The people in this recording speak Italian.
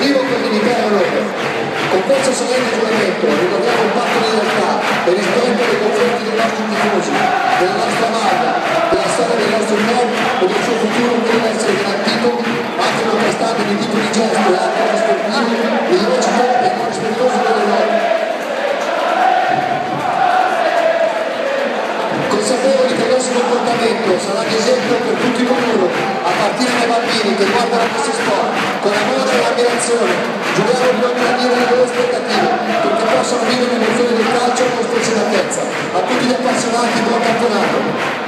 vivo con dignità e onore. Con questo solenne giuramento ricordiamo il patto di lealtà e rispetto nei confronti dei nostri tifosi, della nostra maglia, della storia del nostro club e del suo futuro che deve essere garantito anche nonostante di tipo di gesto e anche sportivi, illecito e non rispettoso delle norme. Consapevoli che il nostro comportamento sarà di esempio per tutti coloro, a partire dai bambini che guardano questo sport, con amore e ammirazione, giochiamo per ottenere le loro aspettative, perché possano vivere l'emozione del calcio con spensieratezza. A tutti gli appassionati, buon campionato!